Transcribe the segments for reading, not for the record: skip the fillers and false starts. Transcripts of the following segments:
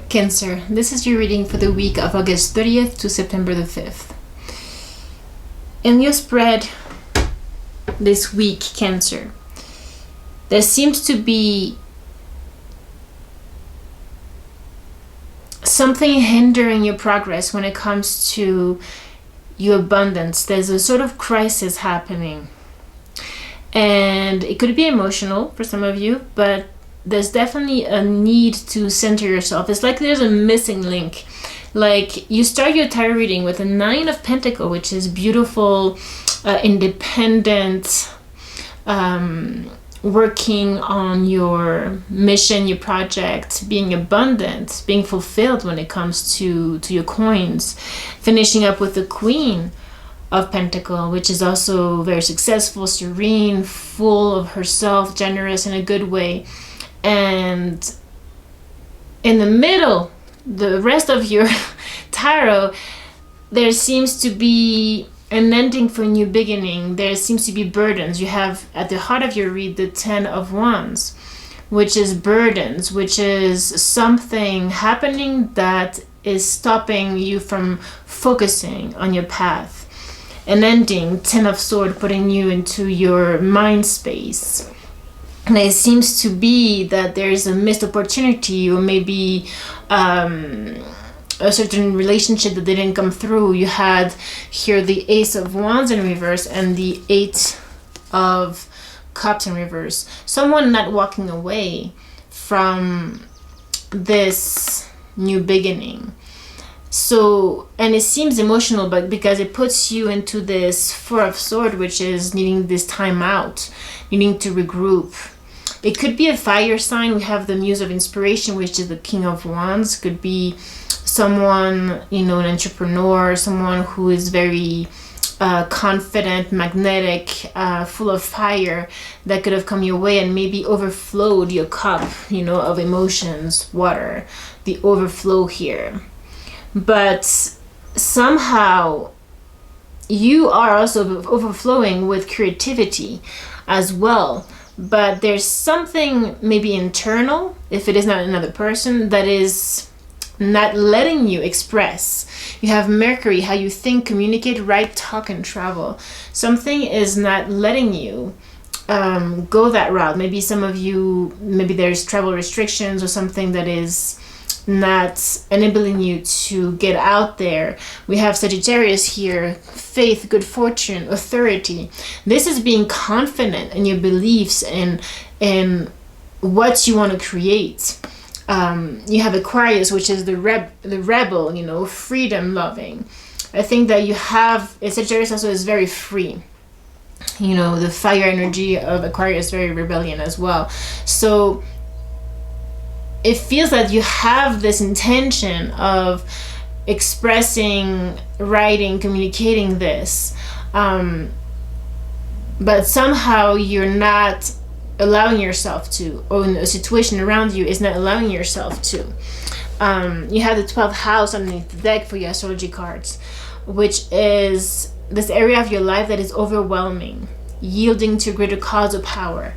Cancer, this is your reading for the week of August 30th to September the 5th. In your spread this week, Cancer, there seems to be something hindering your progress when it comes to your abundance. There's a sort of crisis happening. And it could be emotional for some of you, but there's definitely a need to center yourself. It's like there's a missing link. Like you start your tarot reading with a 9 of Pentacles, which is beautiful, independent, working on your mission, your project, being abundant, being fulfilled when it comes to your coins. Finishing up with the Queen of Pentacles, which is also very successful, serene, full of herself, generous in a good way. And in the middle, the rest of your tarot, there seems to be an ending for a new beginning. There seems to be burdens. You have at the heart of your read the 10 of Wands, which is burdens, which is something happening that is stopping you from focusing on your path. An ending, 10 of Swords, putting you into your mind space. And it seems to be that there's a missed opportunity, or maybe a certain relationship that didn't come through. You had here the Ace of Wands in reverse and the 8 of Cups in reverse. Someone not walking away from this new beginning. So, and it seems emotional, but because it puts you into this 4 of Swords, which is needing this time out, needing to regroup. It could be a fire sign. We have the Muse of Inspiration, which is the King of Wands. Could be someone, an entrepreneur, someone who is very confident, magnetic, full of fire, that could have come your way and maybe overflowed your cup, of emotions, water, the overflow here. But somehow you are also overflowing with creativity as well. But there's something maybe internal, if it is not another person, that is not letting you express. You have Mercury, how you think, communicate, write, talk, and travel. Something is not letting you go that route. Maybe some of you, maybe there's travel restrictions or something that is not enabling you to get out there. We have Sagittarius here, faith, good fortune, authority. This is being confident in your beliefs and in what you want to create. You have Aquarius, which is the rebel, freedom loving. I think that you have Sagittarius also is very free. The fire energy of Aquarius is very rebellion as well. So it feels that you have this intention of expressing, writing, communicating this, but somehow you're not allowing yourself to, or a situation around you is not allowing yourself to. You have the 12th house underneath the deck for your astrology cards, which is this area of your life that is overwhelming, yielding to a greater cause of power.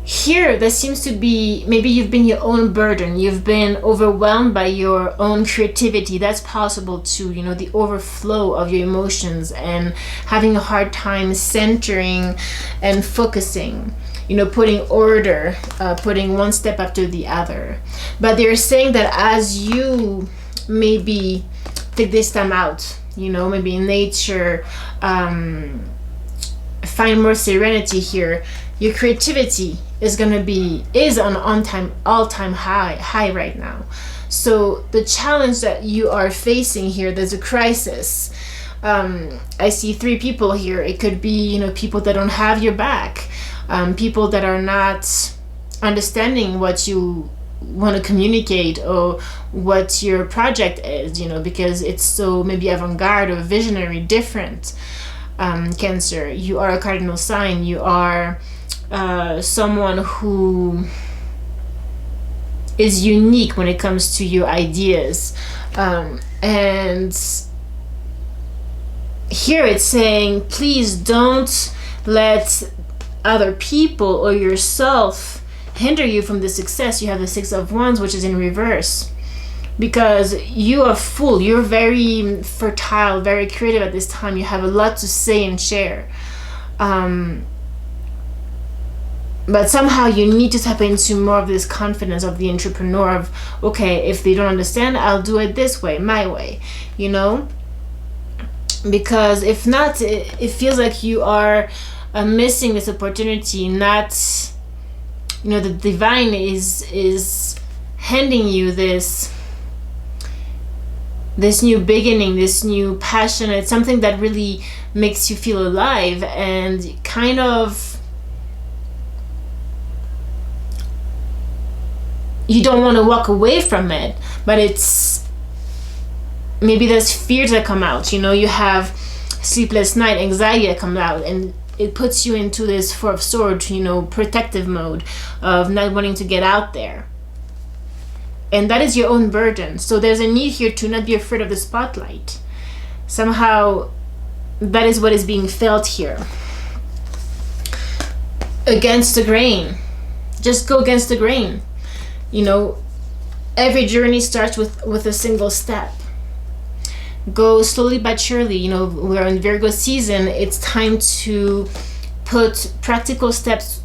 Here, there seems to be, maybe you've been your own burden. You've been overwhelmed by your own creativity. That's possible too, the overflow of your emotions and having a hard time centering and focusing, putting order, putting one step after the other. But they're saying that as you maybe take this time out, maybe in nature, find more serenity here, your creativity is on all-time high right now. So the challenge that you are facing here, there's a crisis. I see 3 people here. It could be, people that don't have your back, people that are not understanding what you want to communicate or what your project is, because it's so maybe avant-garde or visionary, different. Cancer, you are a cardinal sign. You are someone who is unique when it comes to your ideas, and here it's saying, please don't let other people or yourself hinder you from the success. You have the 6 of Wands, which is in reverse. because you are full. You're very fertile, very creative at this time. You have a lot to say and share. But somehow you need to tap into more of this confidence of the entrepreneur of, okay, if they don't understand, I'll do it this way, my way, you know? Because if not, it feels like you are missing this opportunity. Not, you know, the divine is handing you this new beginning, this new passion. It's something that really makes you feel alive, and kind of, you don't want to walk away from it, but it's, maybe there's fears that come out, you know, you have sleepless night, anxiety that comes out, and it puts you into this Four of Swords, you know, protective mode of not wanting to get out there. And that is your own burden. So there's a need here to not be afraid of the spotlight. Somehow that is what is being felt here. Against the grain. Just go against the grain. You know, every journey starts with a single step. Go slowly but surely. You know, we're in Virgo season. It's time to put practical steps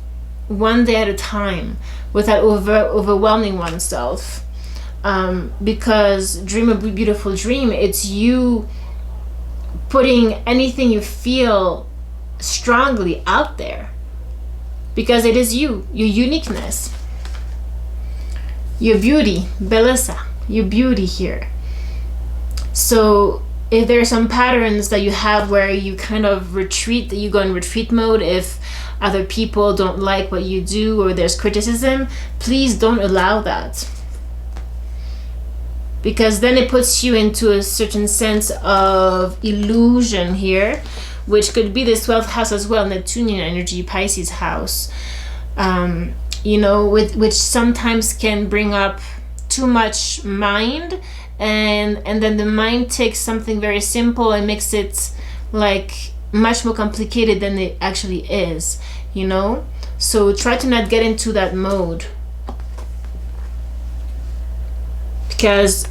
one day at a time without overwhelming oneself. Because dream a beautiful dream. It's you putting anything you feel strongly out there. Because it is you, your uniqueness. Your beauty, Belissa, your beauty here. So if there are some patterns that you have where you kind of retreat, that you go in retreat mode, if other people don't like what you do or there's criticism, please don't allow that. Because then it puts you into a certain sense of illusion here, which could be the 12th house as well, Neptunian energy, Pisces house. You know, which sometimes can bring up too much mind, and then the mind takes something very simple and makes it like much more complicated than it actually is, you know? So try to not get into that mode, because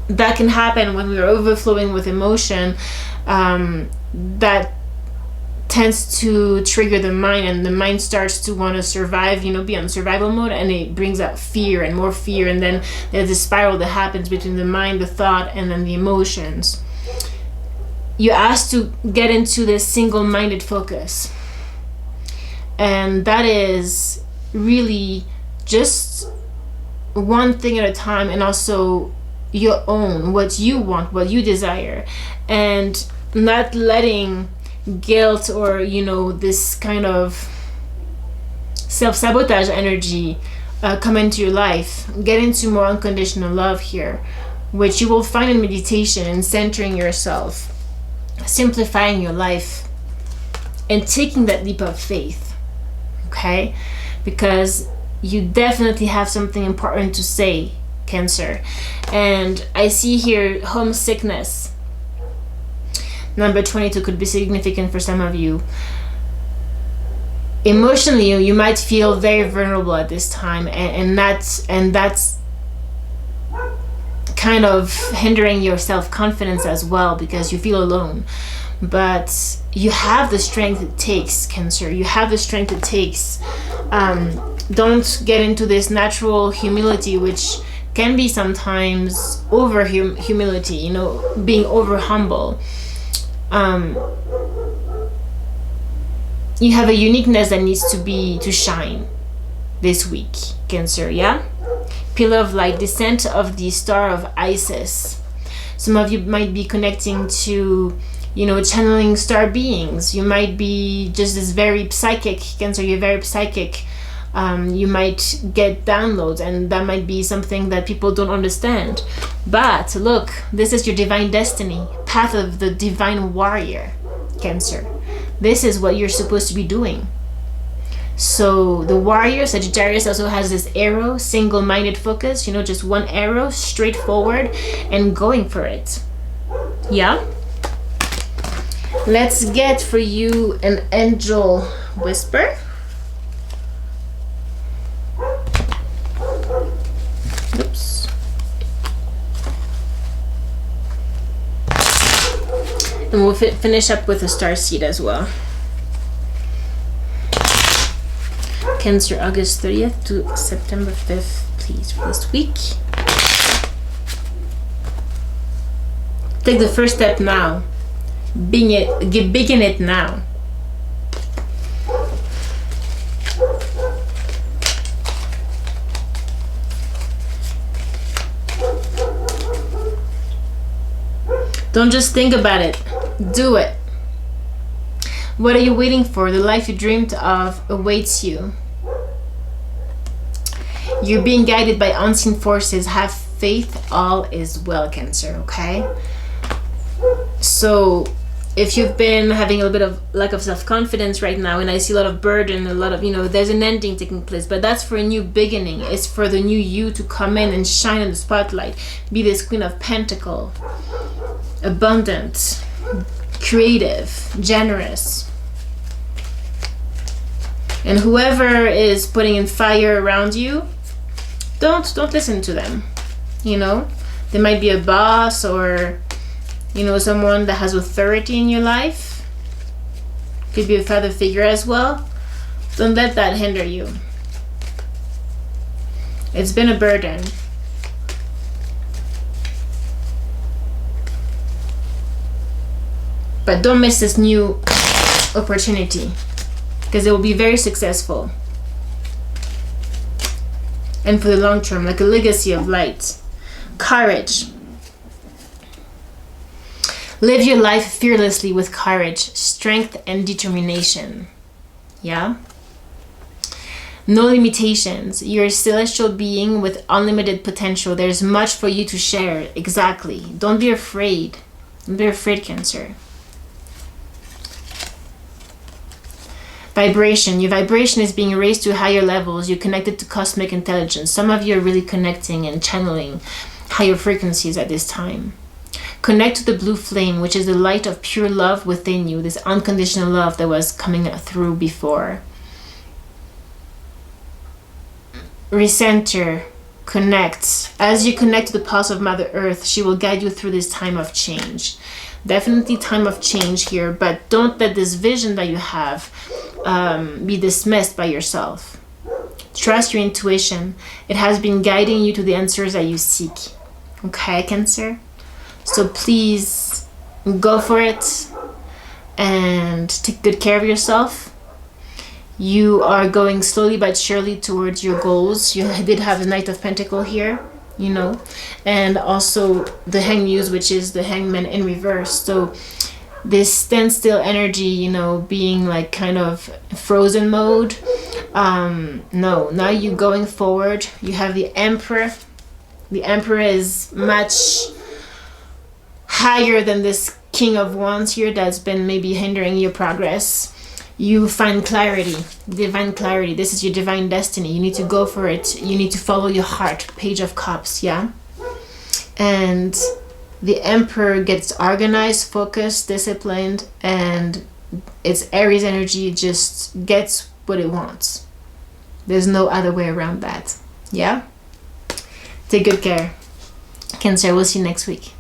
that can happen when we're overflowing with emotion. That tends to trigger the mind, and the mind starts to want to survive, you know, be on survival mode, and it brings out fear and more fear, and then there's a spiral that happens between the mind, the thought, and then the emotions. You're asked to get into this single-minded focus, and that is really just one thing at a time, and also your own, what you want, what you desire, and not letting guilt or, you know, this kind of self-sabotage energy come into your life. Get into more unconditional love here, which you will find in meditation and centering yourself, simplifying your life, and taking that leap of faith. Okay? Because you definitely have something important to say, Cancer. And I see here homesickness. Number 22 could be significant for some of you. Emotionally, you might feel very vulnerable at this time, and that's kind of hindering your self-confidence as well, because you feel alone. But you have the strength it takes, Cancer. You have the strength it takes. Don't get into this natural humility, which can be sometimes over humility, you know, being over humble. You have a uniqueness that needs to shine this week, Cancer. Yeah, pillar of light, descent of the star of Isis. Some of you might be connecting to, you know, channeling star beings. You might be just this very psychic, Cancer. You're very psychic. You might get downloads, and that might be something that people don't understand. But look, this is your divine destiny, path of the divine warrior, Cancer. This is what you're supposed to be doing. So the warrior, Sagittarius, also has this arrow, single-minded focus, you know, just one arrow, straight forward and going for it. Yeah? Let's get for you an angel whisper. Oops. And we'll finish up with a star seed as well. Cancer, August 30th to September 5th, please, for this week. Take the first step now. Begin it now. Don't just think about it. Do it. What are you waiting for? The life you dreamed of awaits you. You're being guided by unseen forces. Have faith. All is well, Cancer, okay? So if you've been having a little bit of lack of self-confidence right now, and I see a lot of burden, a lot of, there's an ending taking place, but that's for a new beginning. It's for the new you to come in and shine in the spotlight. Be this Queen of Pentacles. Abundant, creative, generous. And whoever is putting in fire around you, don't listen to them. They might be a boss, or someone that has authority in your life. Could be a father figure as well. Don't let that hinder you. It's been a burden. But don't miss this new opportunity, because it will be very successful. And for the long term, like a legacy of light. Courage. Live your life fearlessly with courage, strength, and determination. Yeah? No limitations. You're a celestial being with unlimited potential. There's much for you to share. Exactly. Don't be afraid. Don't be afraid, Cancer. Vibration. Your vibration is being raised to higher levels. You're connected to cosmic intelligence. Some of you are really connecting and channeling higher frequencies at this time. Connect to the blue flame, which is the light of pure love within you. This unconditional love that was coming through before. Recenter. Connect. As you connect to the pulse of Mother Earth, she will guide you through this time of change. Definitely time of change here, but don't let this vision that you have be dismissed by yourself. Trust your intuition. It has been guiding you to the answers that you seek. Okay, Cancer? So please go for it and take good care of yourself. You are going slowly but surely towards your goals. You did have the Knight of Pentacles here, and also the Hanged Muse, which is the Hangman in reverse. So this standstill energy, being like kind of frozen mode. No, now you're going forward. You have the Emperor. The Emperor is much higher than this King of Wands here that's been maybe hindering your progress. You find clarity, divine clarity. This is your divine destiny. You need to go for it. You need to follow your heart. Page of Cups, yeah? And the Emperor gets organized, focused, disciplined, and its Aries energy just gets what it wants. There's no other way around that. Yeah? Take good care. Cancer, we'll see you next week.